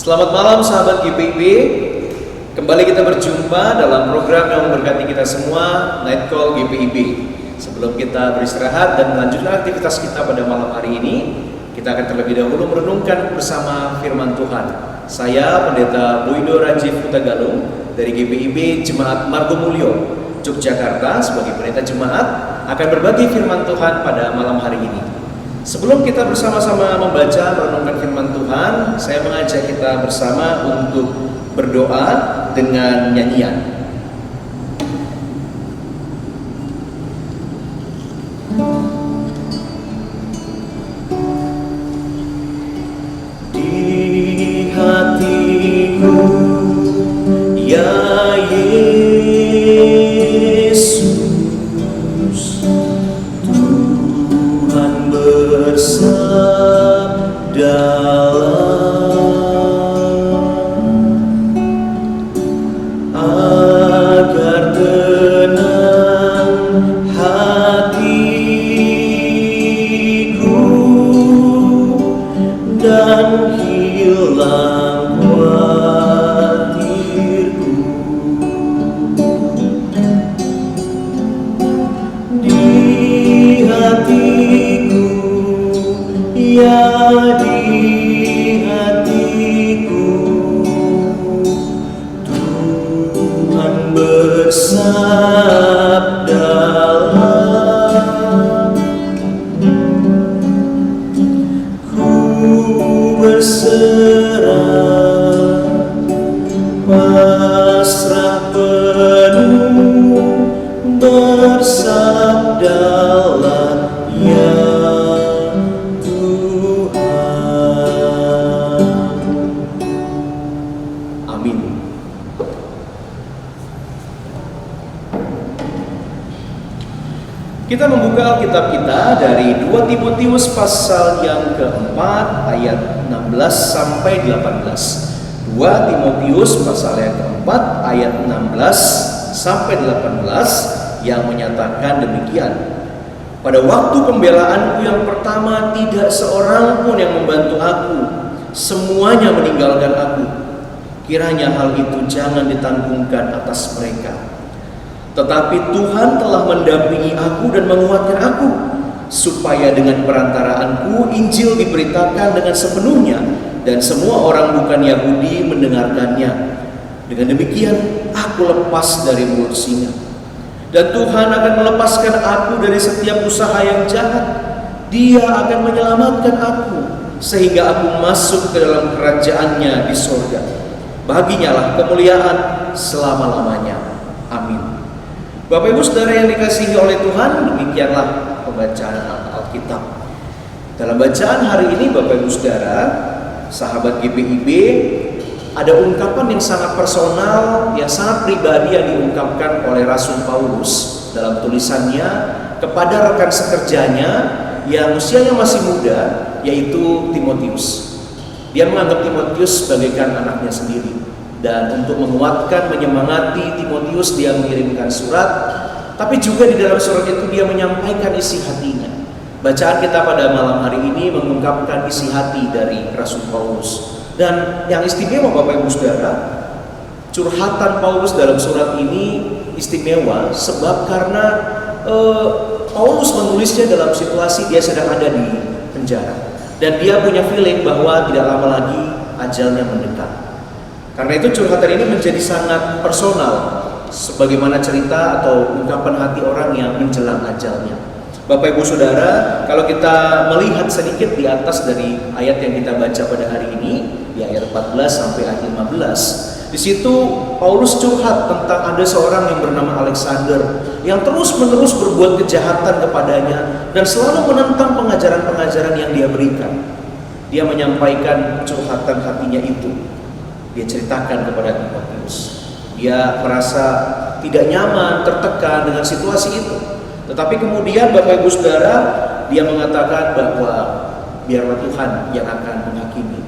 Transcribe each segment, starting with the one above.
Selamat malam sahabat GPIB. Kembali kita berjumpa dalam program yang memberkati kita semua, Night Call GPIB. Sebelum kita beristirahat dan melanjutkan aktivitas kita pada malam hari ini, kita akan terlebih dahulu merenungkan bersama firman Tuhan. Saya Pendeta Boido Rajif Hutagalung dari GPIB Jemaat Margomulyo, Yogyakarta, sebagai pendeta jemaat akan berbagi firman Tuhan pada malam hari ini. Sebelum kita bersama-sama membaca merenungkan firman Tuhan, saya mengajak kita bersama untuk berdoa dengan nyanyian. Di hatiku, ya Yesus, Tuhan bersabdalah agar tenang hatiku dan hilang khawatirku. Di hatiku, ya di hatiku, Tuhan bersabdalah, ku berserah, pasrah penuh, bersabdalah ya Tuhan. Amin. Kita membuka Alkitab kita dari 2 Timotius pasal yang keempat ayat 16 sampai 18. 2 Timotius pasal yang keempat ayat 16 sampai 18 yang menyatakan demikian. Pada waktu pembelaanku yang pertama tidak seorang pun yang membantu aku, semuanya meninggalkan aku. Kiranya hal itu jangan ditanggungkan atas mereka. Tetapi Tuhan telah mendampingi aku dan menguatkan aku, supaya dengan perantaraanku Injil diberitakan dengan sepenuhnya dan semua orang bukan Yahudi mendengarkannya. Dengan demikian aku lepas dari mulut singa. Dan Tuhan akan melepaskan aku dari setiap usaha yang jahat. Dia akan menyelamatkan aku sehingga aku masuk ke dalam kerajaan-Nya di sorga. Baginya lah kemuliaan selama-lamanya. Amin. Bapak Ibu Saudara yang dikasihi oleh Tuhan, demikianlah pembacaan Alkitab. Dalam bacaan hari ini Bapak Ibu Saudara, sahabat GPIB, ada ungkapan yang sangat personal, yang sangat pribadi yang diungkapkan oleh Rasul Paulus dalam tulisannya kepada rekan sekerjanya yang usianya masih muda, yaitu Timotius. Dia menganggap Timotius sebagaikan anaknya sendiri. Dan untuk menguatkan, menyemangati Timotius, dia mengirimkan surat. Tapi juga di dalam surat itu dia menyampaikan isi hatinya. Bacaan kita pada malam hari ini mengungkapkan isi hati dari Rasul Paulus. Dan yang istimewa Bapak Ibu Saudara, curhatan Paulus dalam surat ini istimewa sebab karena Paulus menulisnya dalam situasi dia sedang ada di penjara. Dan dia punya feeling bahwa tidak lama lagi ajalnya mendekat. Karena itu curhatan ini menjadi sangat personal, sebagaimana cerita atau ungkapan hati orang yang menjelang ajalnya. Bapak Ibu Saudara, kalau kita melihat sedikit di atas dari ayat yang kita baca pada hari ini, di ayat 14 sampai ayat 15, di situ Paulus curhat tentang ada seorang yang bernama Alexander yang terus-menerus berbuat kejahatan kepadanya dan selalu menentang pengajaran-pengajaran yang dia berikan. Dia menyampaikan curhatan hatinya itu. Dia ceritakan kepada Timotius. Dia merasa tidak nyaman, tertekan dengan situasi itu. Tetapi kemudian Bapak Ibu Saudara, dia mengatakan bahwa biarlah Tuhan yang akan menghakimi.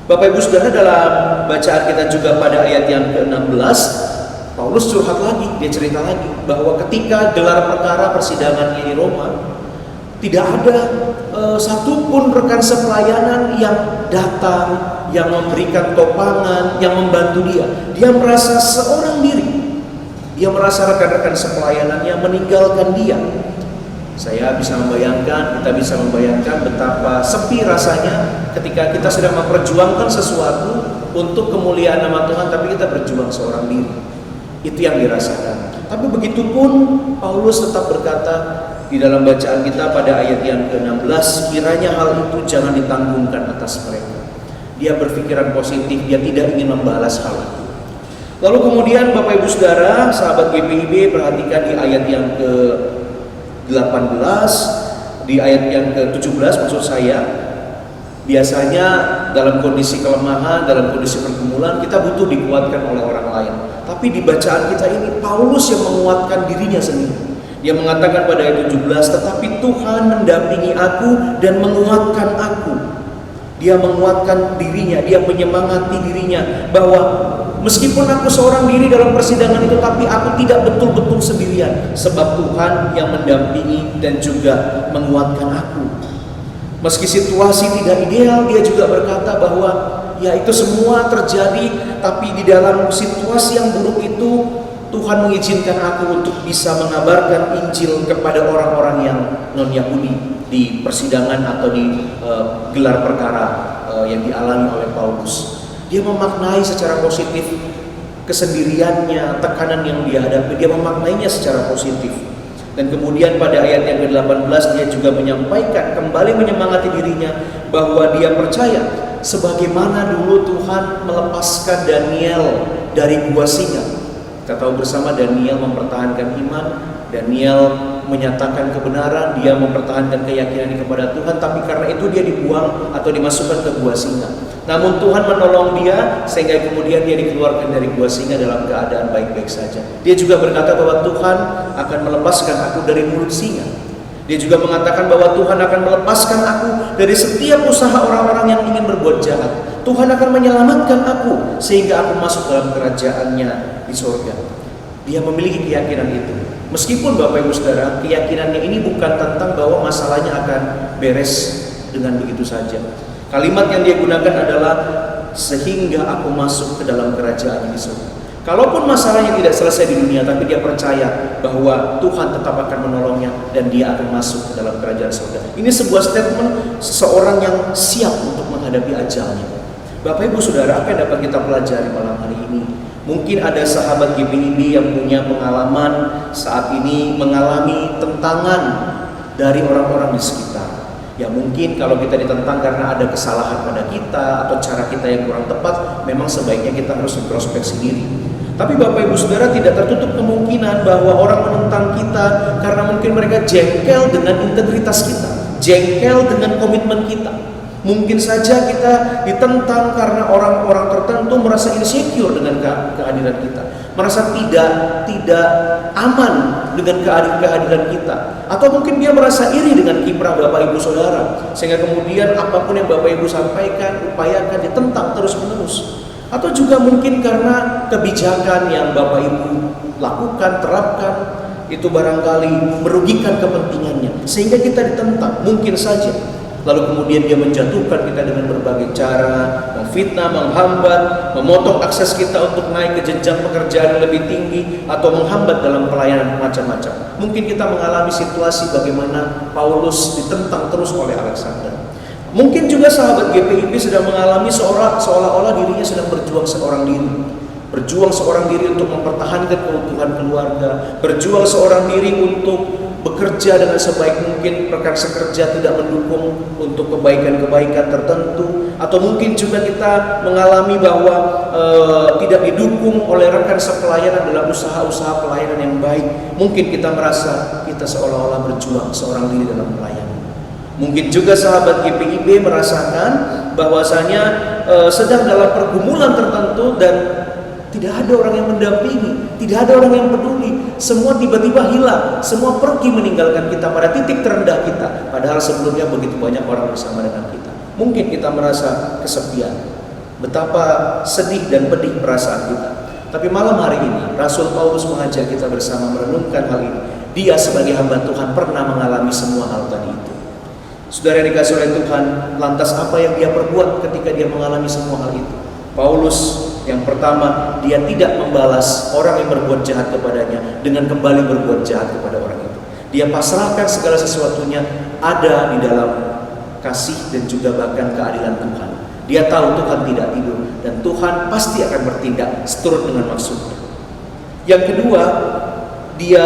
Bapak Ibu Saudara, dalam bacaan kita juga pada ayat yang ke-16, Paulus curhat lagi, dia cerita lagi bahwa ketika gelar perkara persidangannya di Roma, tidak ada satupun rekan sepelayanan yang datang, yang memberikan topangan, yang membantu dia. Dia merasa seorang diri. Dia merasa rekan-rekan sepelayanannya meninggalkan dia. Saya bisa membayangkan, kita bisa membayangkan betapa sepi rasanya ketika kita sedang memperjuangkan sesuatu untuk kemuliaan nama Tuhan, tapi kita berjuang seorang diri. Itu yang dirasakan. Tapi begitupun Paulus tetap berkata di dalam bacaan kita pada ayat yang ke-16, kiranya hal itu jangan ditanggungkan atas mereka. Dia berpikiran positif, dia tidak ingin membalas hal itu. Lalu kemudian Bapak Ibu Saudara, sahabat GPIB, perhatikan di ayat yang ke-18, di ayat yang ke-17 maksud saya. Biasanya dalam kondisi kelemahan, dalam kondisi pergumulan, kita butuh dikuatkan oleh orang lain. Tapi di bacaan kita ini, Paulus yang menguatkan dirinya sendiri. Dia mengatakan pada ayat 17, tetapi Tuhan mendampingi aku dan menguatkan aku. Dia menguatkan dirinya, dia menyemangati dirinya bahwa meskipun aku seorang diri dalam persidangan itu, tapi aku tidak betul-betul sendirian, sebab Tuhan yang mendampingi dan juga menguatkan aku. Meski situasi tidak ideal, dia juga berkata bahwa ya itu semua terjadi, tapi di dalam situasi yang buruk itu Tuhan mengizinkan aku untuk bisa mengabarkan Injil kepada orang-orang yang non-Yahudi di persidangan atau di gelar perkara yang dialami oleh Paulus. Dia memaknai secara positif kesendiriannya, tekanan yang dia hadapi, dia memaknainya secara positif. Dan kemudian pada ayat yang ke-18 dia juga menyampaikan, kembali menyemangati dirinya bahwa dia percaya sebagaimana dulu Tuhan melepaskan Daniel dari gua singa. Kita tahu bersama Daniel mempertahankan iman, Daniel menyatakan kebenaran, dia mempertahankan keyakinannya kepada Tuhan, tapi karena itu dia dibuang atau dimasukkan ke gua singa. Namun Tuhan menolong dia sehingga kemudian dia dikeluarkan dari gua singa dalam keadaan baik-baik saja. Dia juga berkata bahwa Tuhan akan melepaskan aku dari mulut singa. Dia juga mengatakan bahwa Tuhan akan melepaskan aku dari setiap usaha orang-orang yang ingin berbuat jahat. Tuhan akan menyelamatkan aku sehingga aku masuk dalam kerajaannya di surga. Dia memiliki keyakinan itu. Meskipun Bapak Ibu Saudara, keyakinannya ini bukan tentang bahwa masalahnya akan beres dengan begitu saja. Kalimat yang dia gunakan adalah sehingga aku masuk ke dalam kerajaan di surga. Kalaupun masalahnya tidak selesai di dunia, tapi dia percaya bahwa Tuhan tetap akan menolongnya dan dia akan masuk ke dalam kerajaan surga. Ini sebuah statement seseorang yang siap untuk menghadapi ajalnya. Bapak Ibu Saudara, apa yang dapat kita pelajari malam hari ini? Mungkin ada sahabat GPIB yang punya pengalaman saat ini mengalami tentangan dari orang-orang di sekitar. Ya mungkin kalau kita ditentang karena ada kesalahan pada kita atau cara kita yang kurang tepat, memang sebaiknya kita harus introspeksi diri. Tapi Bapak Ibu Saudara, tidak tertutup kemungkinan bahwa orang menentang kita karena mungkin mereka jengkel dengan integritas kita, jengkel dengan komitmen kita. Mungkin saja kita ditentang karena orang-orang tertentu merasa insecure dengan kehadiran kita, merasa tidak aman dengan kehadiran kita, atau mungkin dia merasa iri dengan kiprah Bapak Ibu Saudara, sehingga kemudian apapun yang Bapak Ibu sampaikan, upayakan, ditentang terus-menerus. Atau juga mungkin karena kebijakan yang Bapak Ibu lakukan, terapkan, itu barangkali merugikan kepentingannya, sehingga kita ditentang, mungkin saja. Lalu kemudian dia menjatuhkan kita dengan berbagai cara, memfitnah, menghambat, memotong akses kita untuk naik ke jenjang pekerjaan yang lebih tinggi, atau menghambat dalam pelayanan macam-macam. Mungkin kita mengalami situasi bagaimana Paulus ditentang terus oleh Alexander. Mungkin juga sahabat GPIB sedang mengalami seolah-olah dirinya sedang berjuang seorang diri. Berjuang seorang diri untuk mempertahankan keutuhan keluarga, berjuang seorang diri untuk bekerja dengan sebaik mungkin, rekan sekerja tidak mendukung untuk kebaikan-kebaikan tertentu, atau mungkin juga kita mengalami bahwa tidak didukung oleh rekan sepelayanan dalam usaha-usaha pelayanan yang baik. Mungkin kita merasa kita seolah-olah berjuang seorang diri dalam pelayanan. Mungkin juga sahabat GPIB merasakan bahwasanya sedang dalam pergumulan tertentu dan tidak ada orang yang mendampingi, tidak ada orang yang peduli. Semua tiba-tiba hilang, semua pergi meninggalkan kita pada titik terendah kita. Padahal sebelumnya begitu banyak orang bersama dengan kita. Mungkin kita merasa kesepian. Betapa sedih dan pedih perasaan kita. Tapi malam hari ini, Rasul Paulus mengajak kita bersama merenungkan hal ini. Dia sebagai hamba Tuhan pernah mengalami semua hal tadi itu. Saudara yang dikasih oleh Tuhan, lantas apa yang dia perbuat ketika dia mengalami semua hal itu? Paulus yang pertama, dia tidak membalas orang yang berbuat jahat kepadanya dengan kembali berbuat jahat kepada orang itu. Dia pasrahkan segala sesuatunya ada di dalam kasih dan juga bahkan keadilan Tuhan. Dia tahu Tuhan tidak tidur dan Tuhan pasti akan bertindak seturut dengan maksudnya. Yang kedua, dia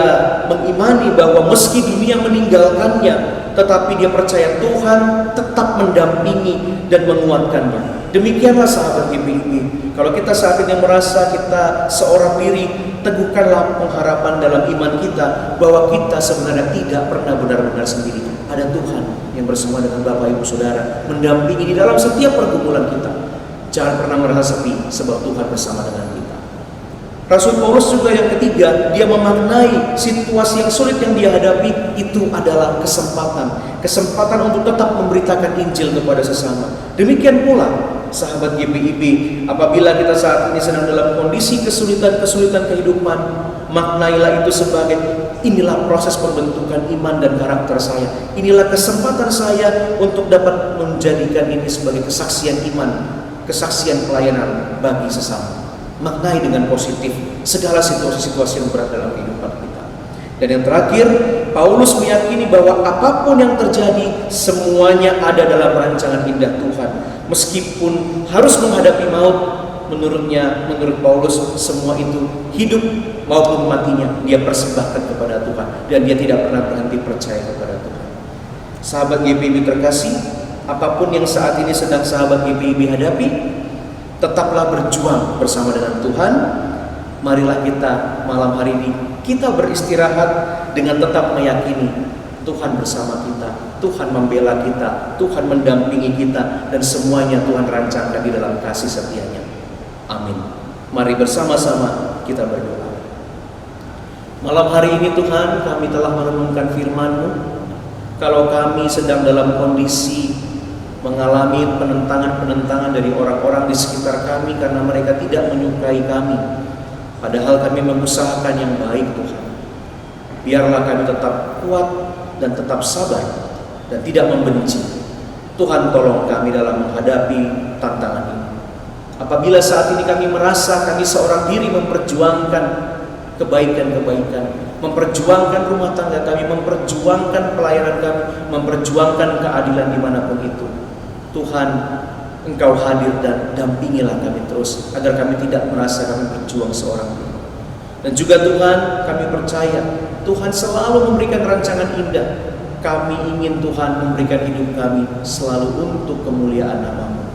mengimani bahwa meski dunia meninggalkannya, tetapi dia percaya Tuhan tetap mendampingi dan menguatkannya. Demikianlah sahabat GPIB. Kalau kita saat ini merasa kita seorang diri, teguhkanlah pengharapan dalam iman kita bahwa kita sebenarnya tidak pernah benar-benar sendiri. Ada Tuhan yang bersama dengan Bapak Ibu Saudara mendampingi di dalam setiap pergumulan kita. Jangan pernah merasa sepi sebab Tuhan bersama dengan kita. Rasul Paulus juga yang ketiga, dia memaknai situasi yang sulit yang dia hadapi itu adalah kesempatan untuk tetap memberitakan Injil kepada sesama. Demikian pula sahabat GPIB, apabila kita saat ini sedang dalam kondisi kesulitan kehidupan, maknailah itu sebagai inilah proses pembentukan iman dan karakter saya. Inilah kesempatan saya untuk dapat menjadikan ini sebagai kesaksian iman, kesaksian pelayanan bagi sesama. Maknai dengan positif segala situasi-situasi yang berat dalam kehidupan kita. Dan yang terakhir, Paulus meyakini bahwa apapun yang terjadi semuanya ada dalam rancangan indah Tuhan. Meskipun harus menghadapi maut, menurut Paulus semua itu hidup maupun matinya dia persembahkan kepada Tuhan dan dia tidak pernah berhenti percaya kepada Tuhan. Sahabat GPIB terkasih, apapun yang saat ini sedang sahabat GPIB hadapi, tetaplah berjuang bersama dengan Tuhan. Marilah kita malam hari ini kita beristirahat dengan tetap meyakini Tuhan bersama kita, Tuhan membela kita, Tuhan mendampingi kita, dan semuanya Tuhan rancangkan di dalam kasih setia-Nya. Amin. Mari bersama-sama kita berdoa. Malam hari ini Tuhan, kami telah merenungkan firman-Mu. Kalau kami sedang dalam kondisi mengalami penentangan-penentangan dari orang-orang di sekitar kami karena mereka tidak menyukai kami, padahal kami mengusahakan yang baik Tuhan, biarlah kami tetap kuat dan tetap sabar dan tidak membenci. Tuhan tolong kami dalam menghadapi tantangan ini. Apabila saat ini kami merasa kami seorang diri memperjuangkan kebaikan-kebaikan, memperjuangkan rumah tangga kami, memperjuangkan pelayanan kami, memperjuangkan keadilan dimanapun itu, Tuhan, Engkau hadir dan dampingilah kami terus agar kami tidak merasa kami berjuang seorang diri. Dan juga Tuhan, kami percaya Tuhan selalu memberikan rancangan indah. Kami ingin Tuhan memberikan hidup kami selalu untuk kemuliaan nama-Mu.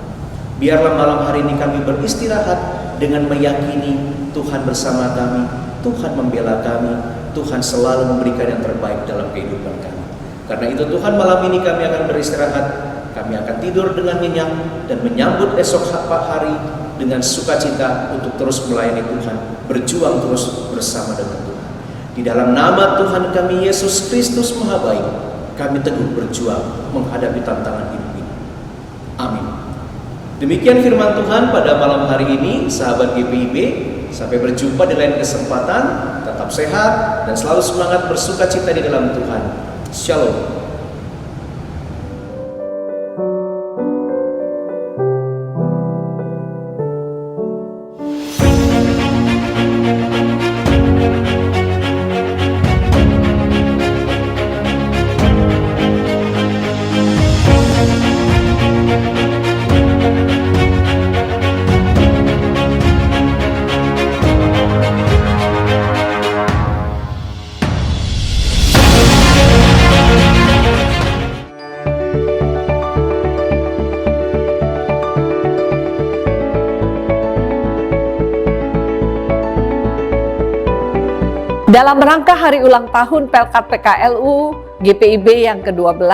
Biarlah malam hari ini kami beristirahat dengan meyakini Tuhan bersama kami, Tuhan membela kami, Tuhan selalu memberikan yang terbaik dalam kehidupan kami. Karena itu Tuhan, malam ini kami akan beristirahat, kami akan tidur dengan nyenyak dan menyambut esok hari dengan sukacita untuk terus melayani Tuhan, berjuang terus bersama dengan Tuhan. Di dalam nama Tuhan kami Yesus Kristus Maha Baik, kami teguh berjuang menghadapi tantangan hidup ini. Amin. Demikian firman Tuhan pada malam hari ini, sahabat GPIB. Sampai berjumpa di lain kesempatan. Tetap sehat dan selalu semangat bersukacita di dalam Tuhan. Shalom. Dalam rangka hari ulang tahun Pelkat PKLU GPIB yang ke-12,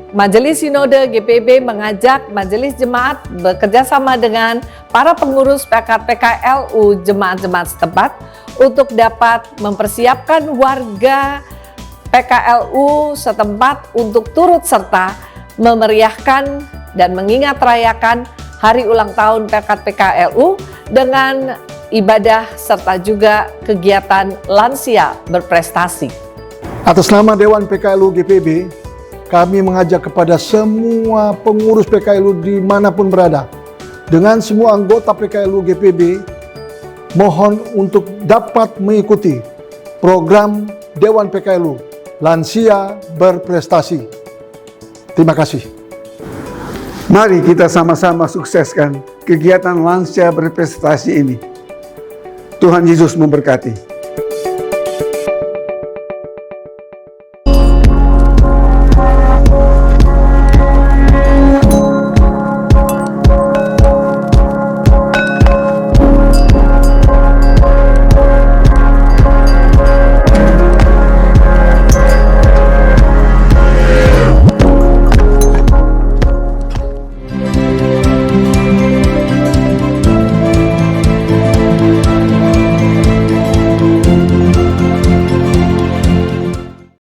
Majelis Sinode GPIB mengajak Majelis Jemaat bekerjasama dengan para pengurus Pelkat PKLU jemaat-jemaat setempat untuk dapat mempersiapkan warga PKLU setempat untuk turut serta memeriahkan dan mengingat rayakan hari ulang tahun Pelkat PKLU dengan ibadah serta juga kegiatan lansia berprestasi. Atas nama Dewan PKLU GPIB, kami mengajak kepada semua pengurus PKLU dimanapun berada, dengan semua anggota PKLU GPB, mohon untuk dapat mengikuti program Dewan PKLU Lansia Berprestasi. Terima kasih. Mari kita sama-sama sukseskan kegiatan Lansia Berprestasi ini. Tuhan Yesus memberkati.